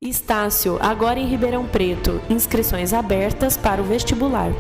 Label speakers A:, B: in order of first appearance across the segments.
A: Estácio, agora em Ribeirão Preto. Inscrições abertas para o vestibular.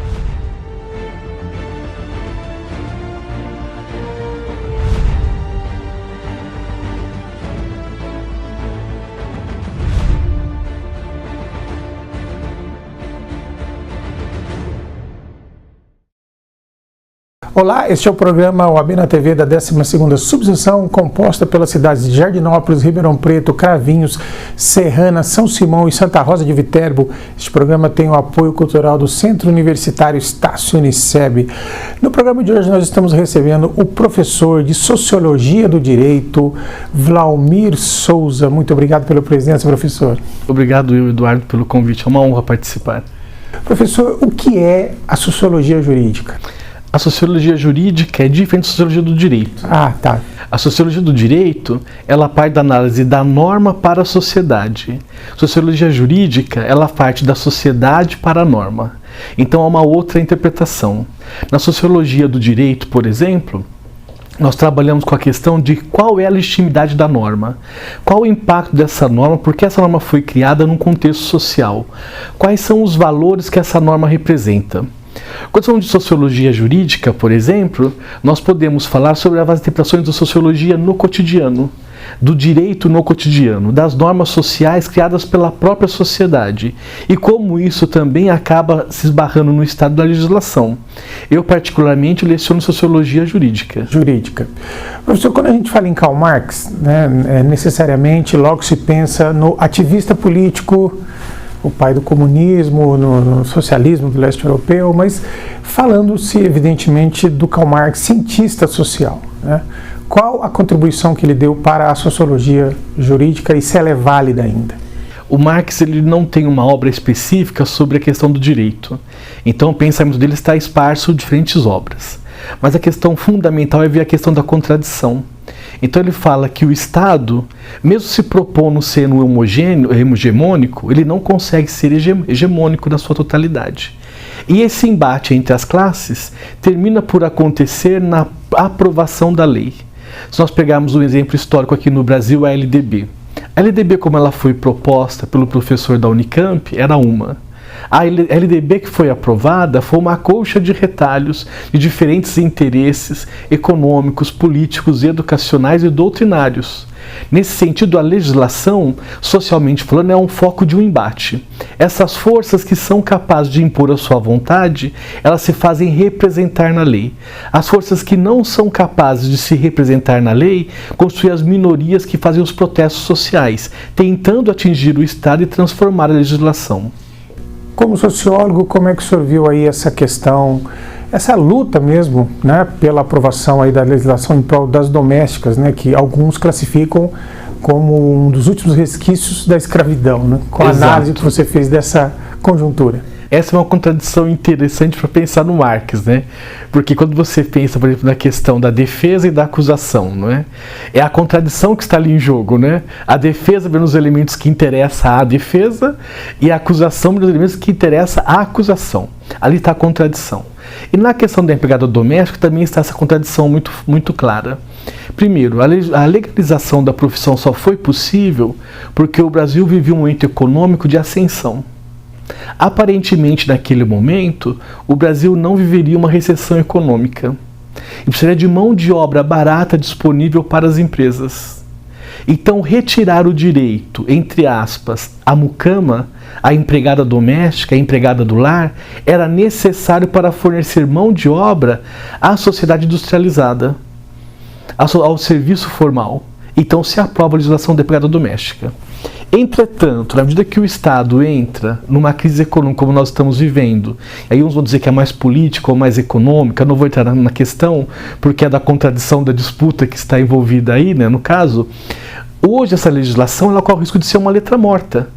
B: Olá, este é o programa OAB na TV da 12ª subseção, composta pelas cidades de Jardinópolis, Ribeirão Preto, Cravinhos, Serrana, São Simão e Santa Rosa de Viterbo. Este programa tem o apoio cultural do Centro Universitário Estácio Uniceb. No programa de hoje nós estamos recebendo o professor de Sociologia do Direito, Vlaumir Souza. Muito obrigado pela presença, professor.
C: Obrigado, Eduardo, pelo convite. É uma honra participar.
B: Professor, o que é a sociologia jurídica?
C: A sociologia jurídica é diferente da sociologia do direito.
B: Ah, tá.
C: A sociologia do direito, ela parte da análise da norma para a sociedade. A sociologia jurídica, ela parte da sociedade para a norma. Então, há uma outra interpretação. Na sociologia do direito, por exemplo, nós trabalhamos com a questão de qual é a legitimidade da norma, qual o impacto dessa norma, porque essa norma foi criada num contexto social, quais são os valores que essa norma representa. Quando falamos de sociologia jurídica, por exemplo, nós podemos falar sobre as interpretações da sociologia no cotidiano, do direito no cotidiano, das normas sociais criadas pela própria sociedade e como isso também acaba se esbarrando no estado da legislação. Eu, particularmente, leciono sociologia jurídica.
B: Professor, quando a gente fala em Karl Marx, necessariamente logo se pensa no ativista político, o pai do comunismo, no socialismo do leste europeu, mas falando-se evidentemente do Karl Marx, cientista social, né? Qual a contribuição que ele deu para a sociologia jurídica e se ela é válida ainda?
C: O Marx ele não tem uma obra específica sobre a questão do direito, então o pensamento dele está esparso em diferentes obras. Mas a questão fundamental é ver a questão da contradição. Então ele fala que o Estado, mesmo se propondo ser hegemônico, ele não consegue ser hegemônico na sua totalidade. E esse embate entre as classes termina por acontecer na aprovação da lei. Se nós pegarmos um exemplo histórico aqui no Brasil, a LDB. A LDB, como ela foi proposta pelo professor da Unicamp, era uma. A LDB que foi aprovada foi uma colcha de retalhos de diferentes interesses econômicos, políticos, educacionais e doutrinários. Nesse sentido, a legislação, socialmente falando, é um foco de um embate. Essas forças que são capazes de impor a sua vontade, elas se fazem representar na lei. As forças que não são capazes de se representar na lei, constituem as minorias que fazem os protestos sociais, tentando atingir o Estado e transformar a legislação.
B: Como sociólogo, como é que o senhor viu aí essa questão, essa luta mesmo, né, pela aprovação aí da legislação em prol das domésticas, né, que alguns classificam como um dos últimos resquícios da escravidão, né? Com a análise que você fez dessa conjuntura?
C: Essa é uma contradição interessante para pensar no Marx, né? Porque quando você pensa, por exemplo, na questão da defesa e da acusação, não é? É a contradição que está ali em jogo, né? A defesa vendo os elementos que interessam à defesa e a acusação vendo os elementos que interessam à acusação. Ali está a contradição. E na questão da empregada doméstica também está essa contradição muito clara. Primeiro, a legalização da profissão só foi possível porque o Brasil vivia um momento econômico de ascensão. Aparentemente, naquele momento, o Brasil não viveria uma recessão econômica e precisaria de mão de obra barata disponível para as empresas. Então, retirar o direito, entre aspas, à mucama, a empregada doméstica, a empregada do lar, era necessário para fornecer mão de obra à sociedade industrializada, ao serviço formal. Então, se aprova a legislação da empregada doméstica. Entretanto, na medida que o Estado entra numa crise econômica como nós estamos vivendo, aí uns vão dizer que é mais política ou mais econômica, não vou entrar na questão, porque é da contradição da disputa que está envolvida aí, né, no caso, hoje essa legislação ela corre o risco de ser uma letra morta.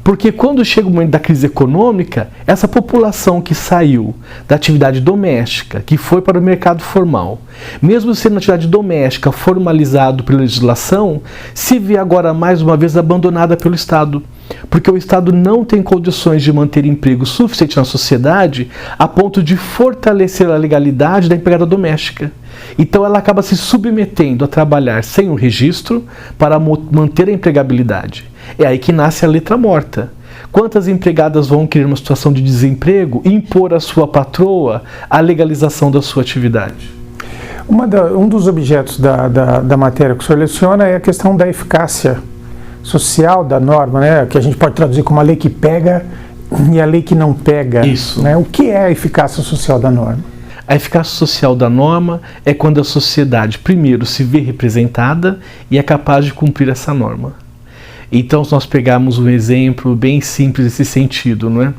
C: Porque quando chega o momento da crise econômica, essa população que saiu da atividade doméstica, que foi para o mercado formal, mesmo sendo atividade doméstica formalizado pela legislação, se vê agora mais uma vez abandonada pelo Estado. Porque o Estado não tem condições de manter emprego suficiente na sociedade a ponto de fortalecer a legalidade da empregada doméstica. Então ela acaba se submetendo a trabalhar sem um registro para manter a empregabilidade. É aí que nasce a letra morta. Quantas empregadas vão querer uma situação de desemprego e impor à sua patroa a legalização da sua atividade?
B: Um dos objetos da matéria que o senhor leciona é a questão da eficácia social da norma, né? Que a gente pode traduzir como a lei que pega e a lei que não pega.
C: Isso.
B: Né? O que é a eficácia social da norma?
C: A eficácia social da norma é quando a sociedade, primeiro, se vê representada e é capaz de cumprir essa norma. Então, se nós pegarmos um exemplo bem simples nesse sentido, não é?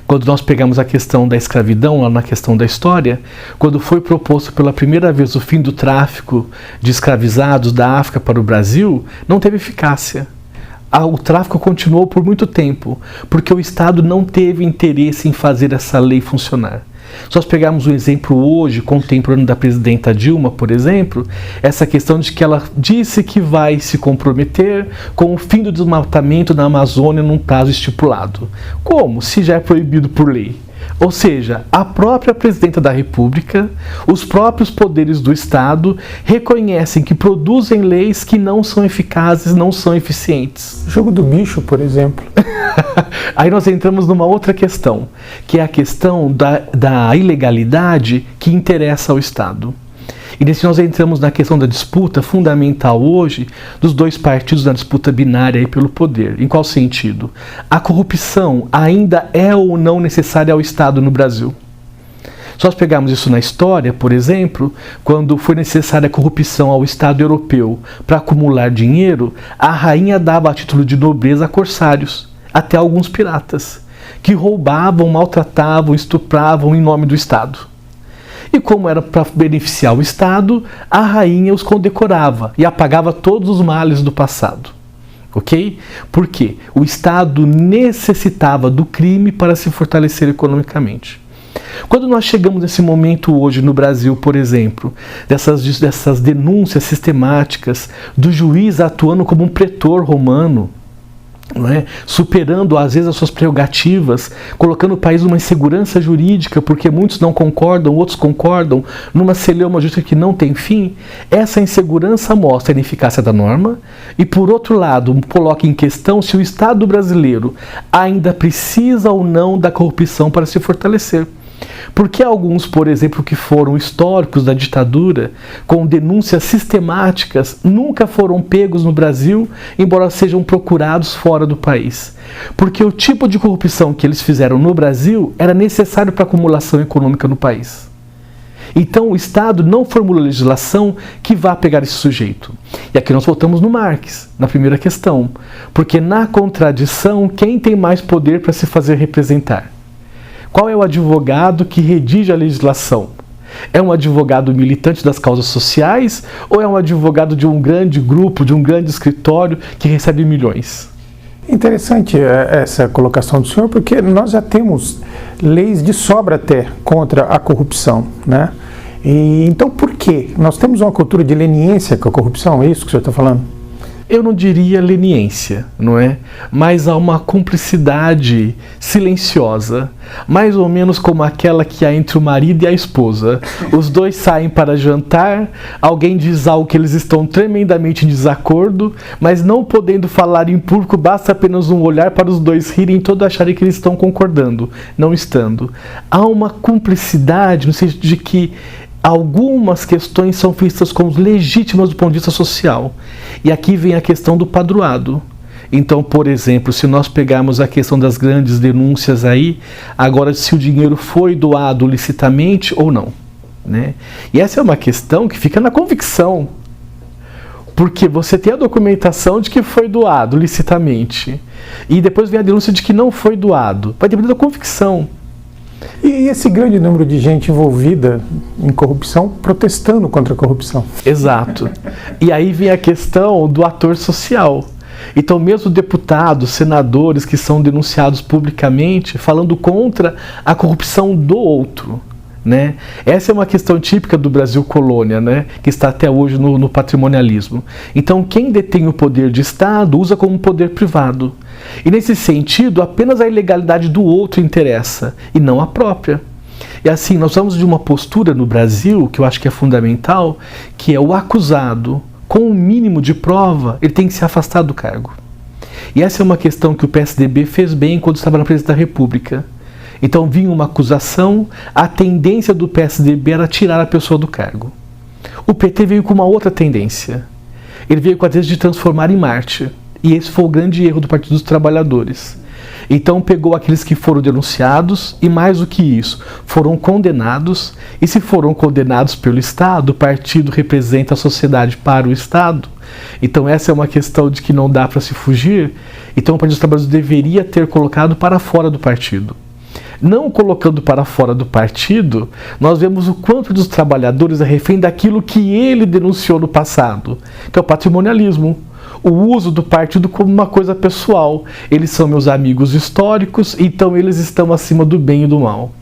C: Quando nós pegamos a questão da escravidão, lá na questão da história, quando foi proposto pela primeira vez o fim do tráfico de escravizados da África para o Brasil, não teve eficácia. O tráfico continuou por muito tempo, porque o Estado não teve interesse em fazer essa lei funcionar. Se nós pegarmos um exemplo hoje, contemporâneo da presidenta Dilma, por exemplo, essa questão de que ela disse que vai se comprometer com o fim do desmatamento na Amazônia num prazo estipulado. Como? Se já é proibido por lei. Ou seja, a própria presidenta da República, os próprios poderes do Estado reconhecem que produzem leis que não são eficazes, não são eficientes.
B: Jogo do bicho, por exemplo.
C: Aí nós entramos numa outra questão, que é a questão da ilegalidade que interessa ao Estado. E nesse nós entramos na questão da disputa fundamental hoje dos dois partidos na disputa binária aí pelo poder. Em qual sentido? A corrupção ainda é ou não necessária ao Estado no Brasil? Se nós pegarmos isso na história, por exemplo, quando foi necessária a corrupção ao Estado europeu para acumular dinheiro, a rainha dava a título de nobreza a corsários, até alguns piratas, que roubavam, maltratavam, estupravam em nome do Estado. E como era para beneficiar o Estado, a rainha os condecorava e apagava todos os males do passado. Ok? Por quê? O Estado necessitava do crime para se fortalecer economicamente. Quando nós chegamos nesse momento hoje no Brasil, por exemplo, dessas denúncias sistemáticas do juiz atuando como um pretor romano, não é? Superando às vezes as suas prerrogativas, colocando o país numa insegurança jurídica, porque muitos não concordam, outros concordam, numa celeuma jurídica que não tem fim, essa insegurança mostra a ineficácia da norma e, por outro lado, coloca em questão se o Estado brasileiro ainda precisa ou não da corrupção para se fortalecer. Porque alguns, por exemplo, que foram históricos da ditadura, com denúncias sistemáticas, nunca foram pegos no Brasil, embora sejam procurados fora do país. Porque o tipo de corrupção que eles fizeram no Brasil era necessário para a acumulação econômica no país. Então o Estado não formula legislação que vá pegar esse sujeito. E aqui nós voltamos no Marx, na primeira questão. Porque na contradição, quem tem mais poder para se fazer representar? Qual é o advogado que redige a legislação? É um advogado militante das causas sociais ou é um advogado de um grande grupo, de um grande escritório que recebe milhões?
B: Interessante essa colocação do senhor, porque nós já temos leis de sobra até contra a corrupção, né? E, então por quê? Nós temos uma cultura de leniência com a corrupção, é isso que o senhor está falando?
C: Eu não diria leniência, não é? Mas há uma cumplicidade silenciosa, mais ou menos como aquela que há entre o marido e a esposa. Os dois saem para jantar, alguém diz algo que eles estão tremendamente em desacordo, mas não podendo falar em público, basta apenas um olhar para os dois rirem e todos acharem que eles estão concordando, não estando. Há uma cumplicidade no sentido de que algumas questões são vistas como legítimas do ponto de vista social. E aqui vem a questão do padroado. Então, por exemplo, se nós pegarmos a questão das grandes denúncias aí, agora se o dinheiro foi doado licitamente ou não, né? E essa é uma questão que fica na convicção. Porque você tem a documentação de que foi doado licitamente. E depois vem a denúncia de que não foi doado. Vai depender da convicção.
B: E esse grande número de gente envolvida em corrupção protestando contra a corrupção.
C: Exato. E aí vem a questão do ator social. Então mesmo deputados, senadores que são denunciados publicamente falando contra a corrupção do outro, né? Essa é uma questão típica do Brasil colônia, né? Que está até hoje no patrimonialismo. Então quem detém o poder de Estado usa como poder privado. E nesse sentido, apenas a ilegalidade do outro interessa, e não a própria. E assim, nós precisamos de uma postura no Brasil, que eu acho que é fundamental, que é o acusado, com o mínimo de prova, ele tem que se afastar do cargo. E essa é uma questão que o PSDB fez bem quando estava na presidência da República. Então vinha uma acusação, a tendência do PSDB era tirar a pessoa do cargo. O PT veio com uma outra tendência. Ele veio com a tendência de transformar em Marte. E esse foi o grande erro do Partido dos Trabalhadores. Então pegou aqueles que foram denunciados e, mais do que isso, foram condenados. E se foram condenados pelo Estado, o partido representa a sociedade para o Estado. Então essa é uma questão de que não dá para se fugir. Então o Partido dos Trabalhadores deveria ter colocado para fora do partido. Não colocando para fora do partido, nós vemos o quanto dos trabalhadores é refém daquilo que ele denunciou no passado, que é o patrimonialismo. O uso do partido como uma coisa pessoal. Eles são meus amigos históricos, então eles estão acima do bem e do mal.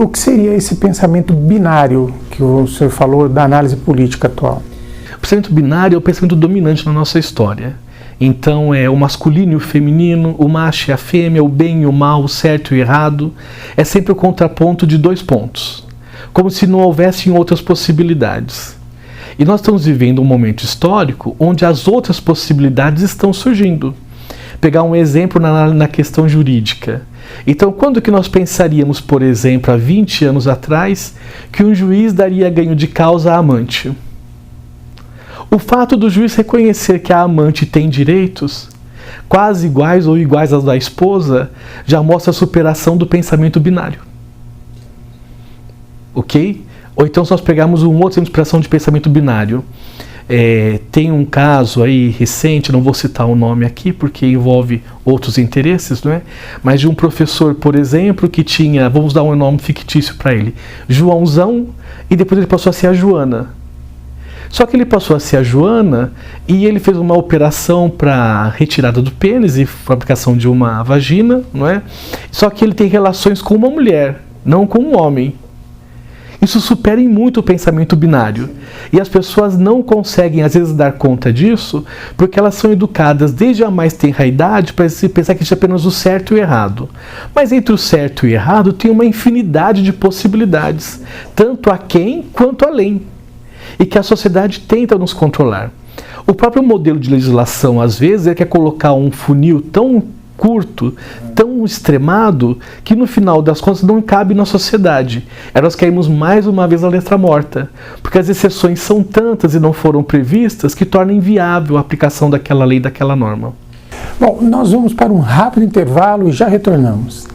B: O que seria esse pensamento binário que o senhor falou da análise política atual?
C: O pensamento binário é o pensamento dominante na nossa história. Então é o masculino e o feminino, o macho e a fêmea, o bem e o mal, o certo e o errado. É sempre o contraponto de dois pontos, como se não houvessem outras possibilidades. E nós estamos vivendo um momento histórico onde as outras possibilidades estão surgindo. Pegar um exemplo na questão jurídica. Então, quando que nós pensaríamos, por exemplo, há 20 anos atrás, que um juiz daria ganho de causa à amante? O fato do juiz reconhecer que a amante tem direitos, quase iguais ou iguais aos da esposa, já mostra a superação do pensamento binário. Ok? Ou então, se nós pegarmos um outro exemplo de expressão de pensamento binário, tem um caso aí recente, não vou citar o nome aqui porque envolve outros interesses, não é? Mas de um professor, por exemplo, que tinha, vamos dar um nome fictício para ele, Joãozão, e depois ele passou a ser a Joana. Só que ele passou a ser a Joana e ele fez uma operação para retirada do pênis e fabricação de uma vagina, não é? Só que ele tem relações com uma mulher, não com um homem. Isso supera em muito o pensamento binário. E as pessoas não conseguem, às vezes, dar conta disso, porque elas são educadas desde a mais tenra idade para se pensar que existe apenas o certo e o errado. Mas entre o certo e o errado tem uma infinidade de possibilidades, tanto aquém quanto além, e que a sociedade tenta nos controlar. O próprio modelo de legislação, às vezes, quer colocar um funil tão curto, tão extremado, que no final das contas não cabe na sociedade. Nós caímos mais uma vez na letra morta, porque as exceções são tantas e não foram previstas que torna inviável a aplicação daquela lei, daquela norma.
B: Bom, nós vamos para um rápido intervalo e já retornamos.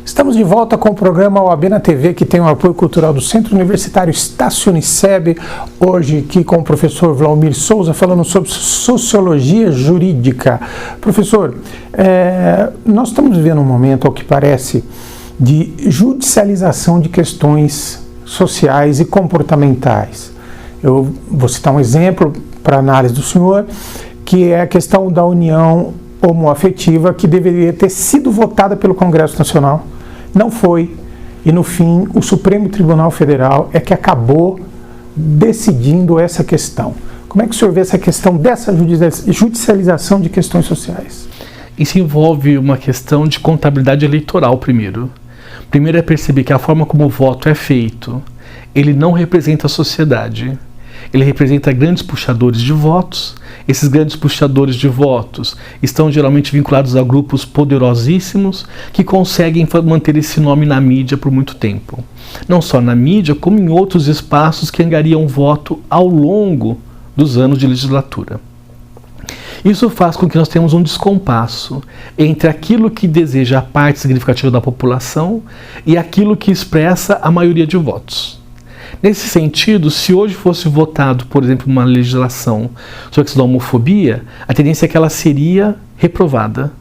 B: Estamos de volta com o programa OAB na TV, que tem o apoio cultural do Centro Universitário Estácio Uniceb. Hoje aqui com o professor Vlaumir Souza, falando sobre sociologia jurídica. Professor, nós estamos vivendo um momento, ao que parece, de judicialização de questões sociais e comportamentais. Eu vou citar um exemplo para análise do senhor, que é a questão da união homoafetiva, que deveria ter sido votada pelo Congresso Nacional. Não foi, e no fim o Supremo Tribunal Federal é que acabou decidindo essa questão. Como é que o senhor vê essa questão dessa judicialização de questões sociais?
C: Isso envolve uma questão de contabilidade eleitoral primeiro. Primeiro é perceber que a forma como o voto é feito, ele não representa a sociedade. Ele representa grandes puxadores de votos. Esses grandes puxadores de votos estão geralmente vinculados a grupos poderosíssimos que conseguem manter esse nome na mídia por muito tempo. Não só na mídia, como em outros espaços que angariam voto ao longo dos anos de legislatura. Isso faz com que nós tenhamos um descompasso entre aquilo que deseja a parte significativa da população e aquilo que expressa a maioria de votos. Nesse sentido, se hoje fosse votado, por exemplo, uma legislação sobre a questão da homofobia, a tendência é que ela seria reprovada.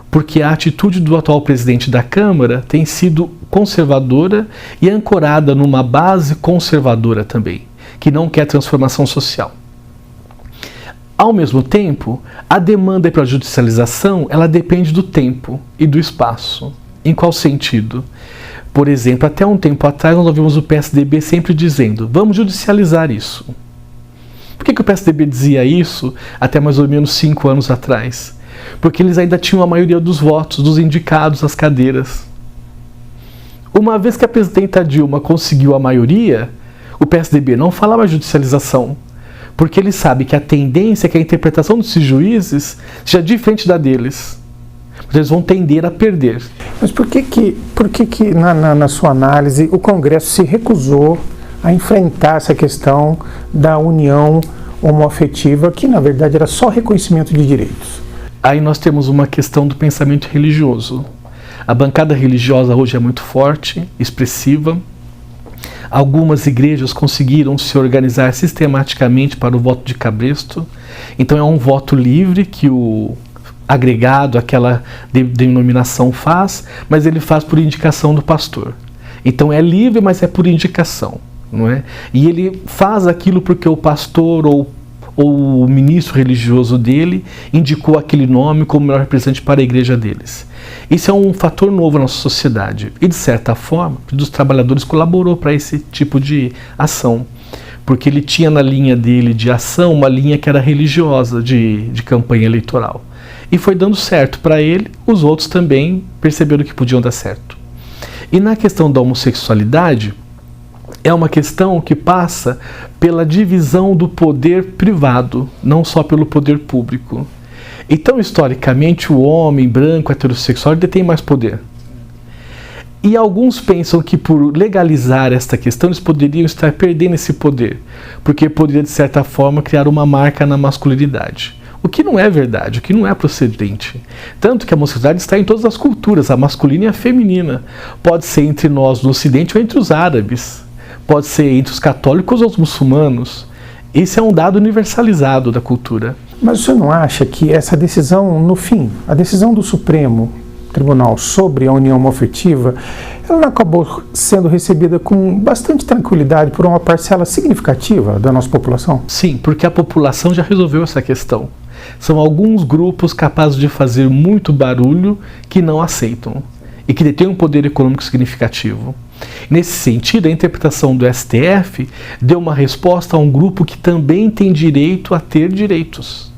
C: Porque a atitude do atual presidente da Câmara tem sido conservadora e ancorada numa base conservadora também, que não quer transformação social. Ao mesmo tempo, a demanda para a judicialização, ela depende do tempo e do espaço. Em qual sentido? Por exemplo, até um tempo atrás nós ouvimos o PSDB sempre dizendo: vamos judicializar isso. Por que o PSDB dizia isso até mais ou menos 5 anos atrás? Porque eles ainda tinham a maioria dos votos, dos indicados às cadeiras. Uma vez que a presidenta Dilma conseguiu a maioria, o PSDB não fala mais judicialização, porque ele sabe que a tendência é que a interpretação desses juízes seja diferente da deles. Eles vão tender a perder.
B: Mas por que na sua análise, o Congresso se recusou a enfrentar essa questão da união homoafetiva, que na verdade era só reconhecimento de direitos?
C: Aí nós temos uma questão do pensamento religioso. A bancada religiosa hoje é muito forte, expressiva. Algumas igrejas conseguiram se organizar sistematicamente para o voto de cabresto. Então é um voto livre que o agregado, aquela denominação faz, mas ele faz por indicação do pastor. Então é livre, mas é por indicação, não é? E ele faz aquilo porque o pastor ou o ministro religioso dele indicou aquele nome como melhor representante para a igreja deles. Isso é um fator novo na nossa sociedade e, de certa forma, o dos trabalhadores colaborou para esse tipo de ação, porque ele tinha na linha dele de ação uma linha que era religiosa de campanha eleitoral. E foi dando certo para ele, os outros também perceberam que podiam dar certo. E na questão da homossexualidade, é uma questão que passa pela divisão do poder privado, não só pelo poder público. Então, historicamente, o homem branco heterossexual detém mais poder. E alguns pensam que por legalizar esta questão, eles poderiam estar perdendo esse poder, porque poderia, de certa forma, criar uma marca na masculinidade. O que não é verdade, o que não é procedente. Tanto que a homossexualidade está em todas as culturas, a masculina e a feminina. Pode ser entre nós no Ocidente ou entre os árabes. Pode ser entre os católicos ou os muçulmanos. Esse é um dado universalizado da cultura.
B: Mas você não acha que essa decisão, no fim, a decisão do Supremo Tribunal sobre a união homoafetiva, ela acabou sendo recebida com bastante tranquilidade por uma parcela significativa da nossa população?
C: Sim, porque a população já resolveu essa questão. São alguns grupos capazes de fazer muito barulho que não aceitam e que detêm um poder econômico significativo. Nesse sentido, a interpretação do STF deu uma resposta a um grupo que também tem direito a ter direitos.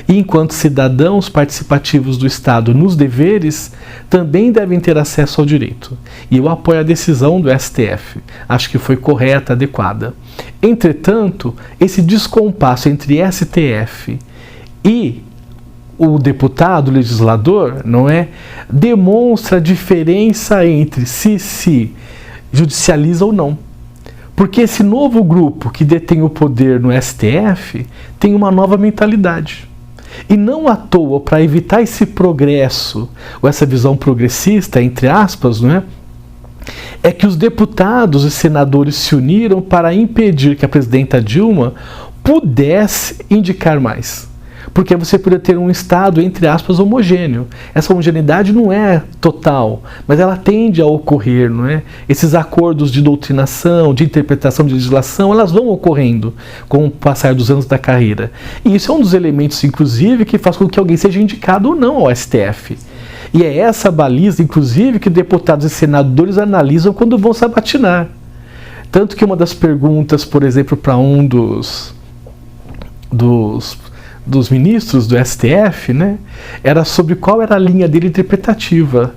C: E enquanto cidadãos participativos do Estado nos deveres, também devem ter acesso ao direito. E eu apoio a decisão do STF. Acho que foi correta, adequada. Entretanto, esse descompasso entre STF e o deputado, o legislador, não é, demonstra a diferença entre se judicializa ou não. Porque esse novo grupo que detém o poder no STF tem uma nova mentalidade. E não à toa, para evitar esse progresso, ou essa visão progressista, entre aspas, não é? É que os deputados e senadores se uniram para impedir que a presidenta Dilma pudesse indicar mais. Porque você poderia ter um Estado, entre aspas, homogêneo. Essa homogeneidade não é total, mas ela tende a ocorrer, não é? Esses acordos de doutrinação, de interpretação de legislação, elas vão ocorrendo com o passar dos anos da carreira. E isso é um dos elementos, inclusive, que faz com que alguém seja indicado ou não ao STF. E é essa baliza, inclusive, que deputados e senadores analisam quando vão sabatinar. Tanto que uma das perguntas, por exemplo, para um dos ministros do STF, né, era sobre qual era a linha dele interpretativa.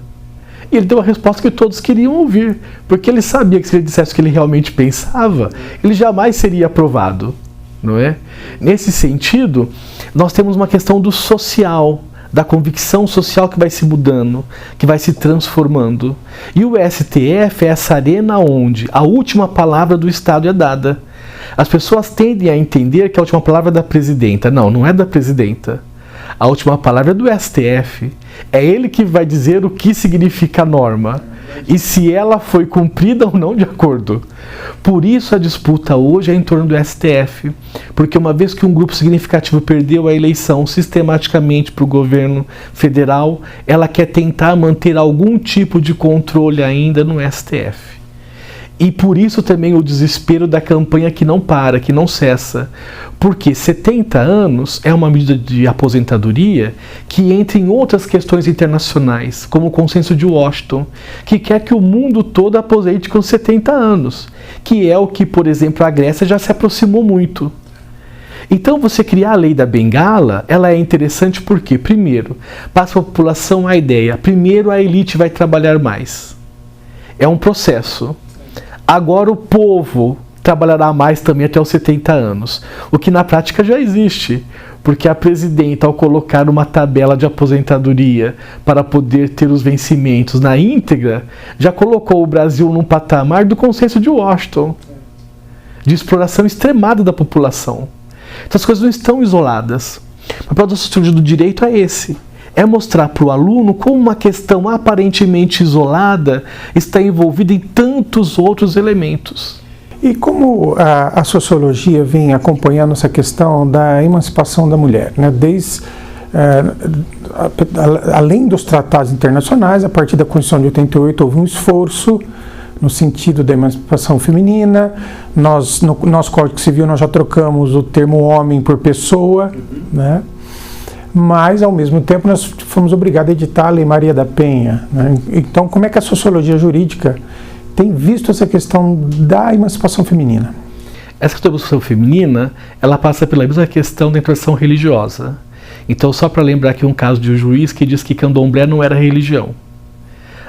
C: E ele deu a resposta que todos queriam ouvir, porque ele sabia que se ele dissesse o que ele realmente pensava, ele jamais seria aprovado, não é? Nesse sentido, nós temos uma questão do social, da convicção social que vai se mudando, que vai se transformando. E o STF é essa arena onde a última palavra do Estado é dada. As pessoas tendem a entender que a última palavra é da presidenta. Não, não é da presidenta. A última palavra é do STF. É ele que vai dizer o que significa a norma e se ela foi cumprida ou não de acordo. Por isso a disputa hoje é em torno do STF, porque uma vez que um grupo significativo perdeu a eleição sistematicamente para o governo federal, ela quer tentar manter algum tipo de controle ainda no STF. E por isso também o desespero da campanha que não para, que não cessa. Porque 70 anos é uma medida de aposentadoria que entra em outras questões internacionais, como o Consenso de Washington, que quer que o mundo todo aposente com 70 anos, que é o que, por exemplo, a Grécia já se aproximou muito. Então, você criar a lei da bengala, ela é interessante porque, primeiro, passa a população a ideia, primeiro a elite vai trabalhar mais. É um processo. Agora o povo trabalhará mais também até os 70 anos, o que na prática já existe, porque a presidenta, ao colocar uma tabela de aposentadoria para poder ter os vencimentos na íntegra, já colocou o Brasil num patamar do Consenso de Washington, de exploração extremada da população. Então as coisas não estão isoladas. O papel do estudante do direito é esse. É mostrar para o aluno como uma questão aparentemente isolada está envolvida em tantos outros elementos.
B: E como a sociologia vem acompanhando essa questão da emancipação da mulher, né? Além dos tratados internacionais, a partir da Constituição de 88 houve um esforço no sentido da emancipação feminina. No nosso Código Civil nós já trocamos o termo homem por pessoa, né? Mas, ao mesmo tempo, nós fomos obrigados a editar a Lei Maria da Penha, né? Então, como é que a sociologia jurídica tem visto essa questão da emancipação feminina?
C: Essa questão da emancipação feminina, ela passa pela mesma questão da introdução religiosa. Então, só para lembrar aqui um caso de um juiz que diz que candomblé não era religião.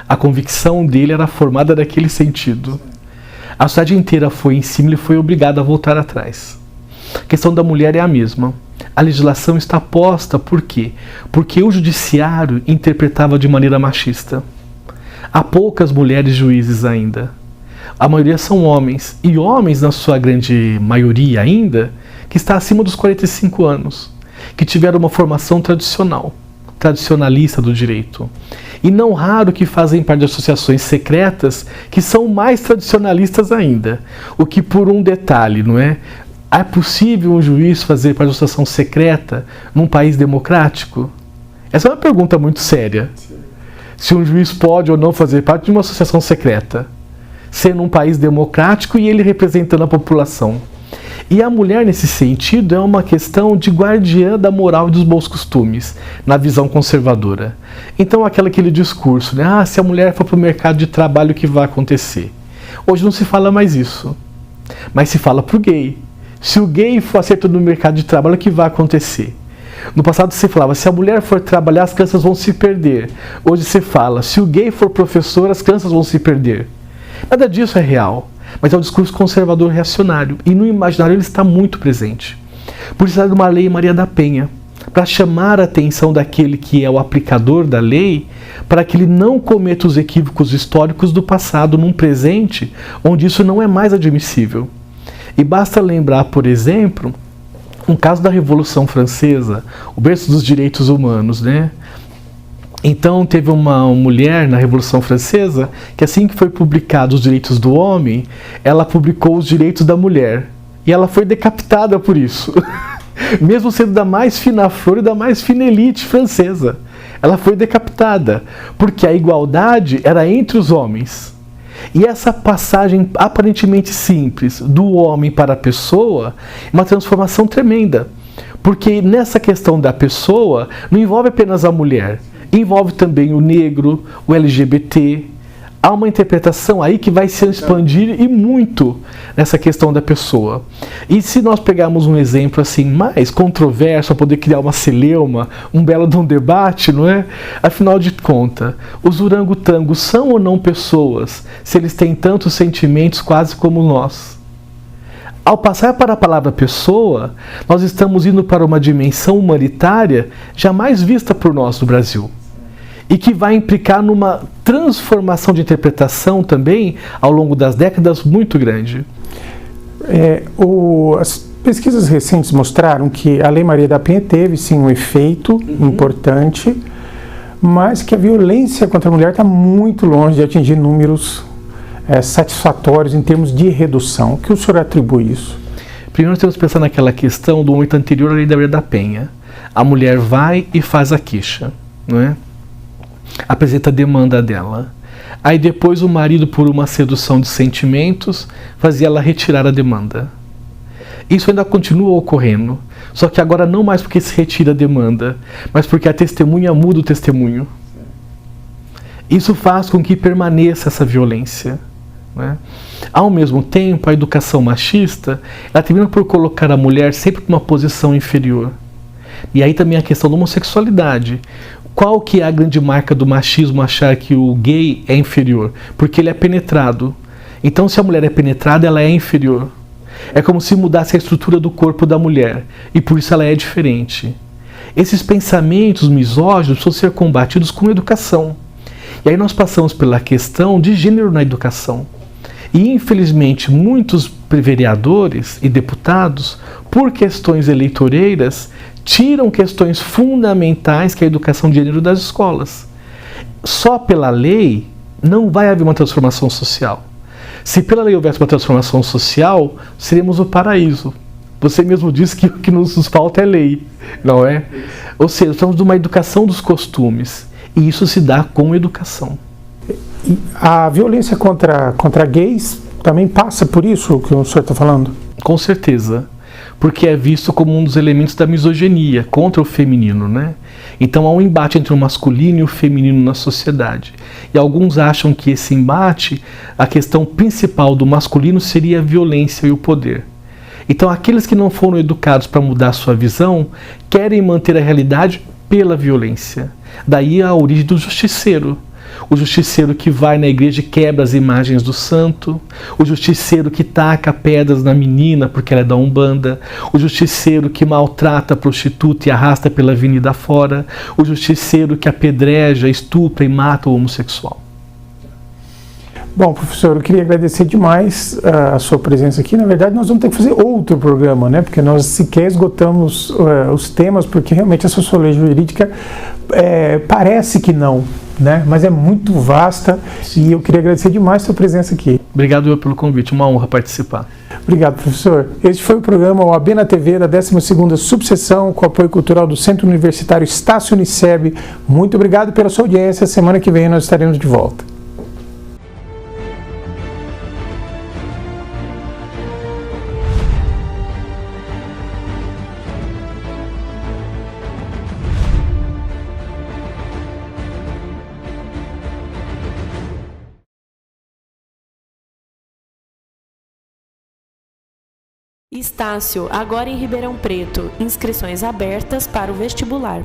C: A convicção dele era formada daquele sentido. A sociedade inteira foi em cima e foi obrigada a voltar atrás. A questão da mulher é a mesma. A legislação está posta por quê? Porque o judiciário interpretava de maneira machista. Há poucas mulheres juízes ainda. A maioria são homens. E homens, na sua grande maioria ainda, que está acima dos 45 anos. Que tiveram uma formação tradicionalista do direito. E não raro que fazem parte de associações secretas que são mais tradicionalistas ainda. O que por um detalhe, não é? É possível um juiz fazer parte de associação secreta num país democrático? Essa é uma pergunta muito séria. Se um juiz pode ou não fazer parte de uma associação secreta, sendo um país democrático e ele representando a população. E a mulher, nesse sentido, é uma questão de guardiã da moral e dos bons costumes, na visão conservadora. Então, aquele discurso, né? Se a mulher for para o mercado de trabalho, o que vai acontecer? Hoje não se fala mais isso, mas se fala para o gay. Se o gay for aceito no mercado de trabalho, o que vai acontecer? No passado se falava, se a mulher for trabalhar, as crianças vão se perder. Hoje se fala, se o gay for professor, as crianças vão se perder. Nada disso é real, mas é um discurso conservador reacionário, e no imaginário ele está muito presente. Por isso é uma lei Maria da Penha, para chamar a atenção daquele que é o aplicador da lei, para que ele não cometa os equívocos históricos do passado num presente, onde isso não é mais admissível. E basta lembrar, por exemplo, um caso da Revolução Francesa, o berço dos direitos humanos, né? Então teve uma mulher na Revolução Francesa que assim que foi publicado os direitos do homem, ela publicou os direitos da mulher. E ela foi decapitada por isso. Mesmo sendo da mais fina flor e da mais fina elite francesa. Ela foi decapitada, porque a igualdade era entre os homens. E essa passagem aparentemente simples do homem para a pessoa é uma transformação tremenda. Porque nessa questão da pessoa não envolve apenas a mulher, envolve também o negro, o LGBT. Há uma interpretação aí que vai se expandir e muito nessa questão da pessoa. E se nós pegarmos um exemplo assim mais controverso, para poder criar uma celeuma, um belo de um debate, não é? Afinal de contas, os orangotangos são ou não pessoas, se eles têm tantos sentimentos quase como nós? Ao passar para a palavra pessoa, nós estamos indo para uma dimensão humanitária jamais vista por nós no Brasil. E que vai implicar numa transformação de interpretação também, ao longo das décadas, muito grande.
B: As pesquisas recentes mostraram que a Lei Maria da Penha teve, sim, um efeito importante, mas que a violência contra a mulher está muito longe de atingir números satisfatórios em termos de redução. O que o senhor atribui isso?
C: Primeiro nós temos que pensar naquela questão do momento anterior à Lei da Maria da Penha. A mulher vai e faz a queixa, não é? Apresenta a demanda dela. Aí depois o marido, por uma sedução de sentimentos, fazia ela retirar a demanda. Isso ainda continua ocorrendo, só que agora não mais porque se retira a demanda, mas porque a testemunha muda o testemunho. Isso faz com que permaneça essa violência, né? Ao mesmo tempo, a educação machista, ela termina por colocar a mulher sempre numa posição inferior. E aí também a questão da homossexualidade. Qual que é a grande marca do machismo achar que o gay é inferior? Porque ele é penetrado. Então, se a mulher é penetrada, ela é inferior. É como se mudasse a estrutura do corpo da mulher, e por isso ela é diferente. Esses pensamentos misóginos precisam ser combatidos com educação. E aí nós passamos pela questão de gênero na educação. E, infelizmente, muitos vereadores e deputados, por questões eleitoreiras, tiram questões fundamentais que é a educação de gênero das escolas. Só pela lei não vai haver uma transformação social. Se pela lei houvesse uma transformação social, seríamos o paraíso. Você mesmo disse que o que nos falta é lei, não é? Ou seja, estamos de uma educação dos costumes. E isso se dá com educação.
B: E a violência contra gays também passa por isso que o senhor está falando?
C: Com certeza. Porque é visto como um dos elementos da misoginia contra o feminino, né? Então há um embate entre o masculino e o feminino na sociedade. E alguns acham que esse embate, a questão principal do masculino seria a violência e o poder. Então aqueles que não foram educados para mudar a sua visão, querem manter a realidade pela violência. Daí a origem do justiceiro. O justiceiro que vai na igreja e quebra as imagens do santo, o justiceiro que taca pedras na menina porque ela é da Umbanda, o justiceiro que maltrata a prostituta e arrasta pela avenida fora, o justiceiro que apedreja, estupra e mata o homossexual.
B: Bom, professor, eu queria agradecer demais a sua presença aqui. Na verdade, nós vamos ter que fazer outro programa, né? Porque nós sequer esgotamos os temas, porque realmente a sociologia jurídica parece que não, né? Mas é muito vasta. E eu queria agradecer demais a sua presença aqui.
C: Obrigado pelo convite, uma honra participar.
B: Obrigado, professor. Este foi o programa OAB na TV da 12ª subseção, com apoio cultural do Centro Universitário Estácio Uniceb. Muito obrigado pela sua audiência. Semana que vem nós estaremos de volta.
A: Estácio, agora em Ribeirão Preto. Inscrições abertas para o vestibular.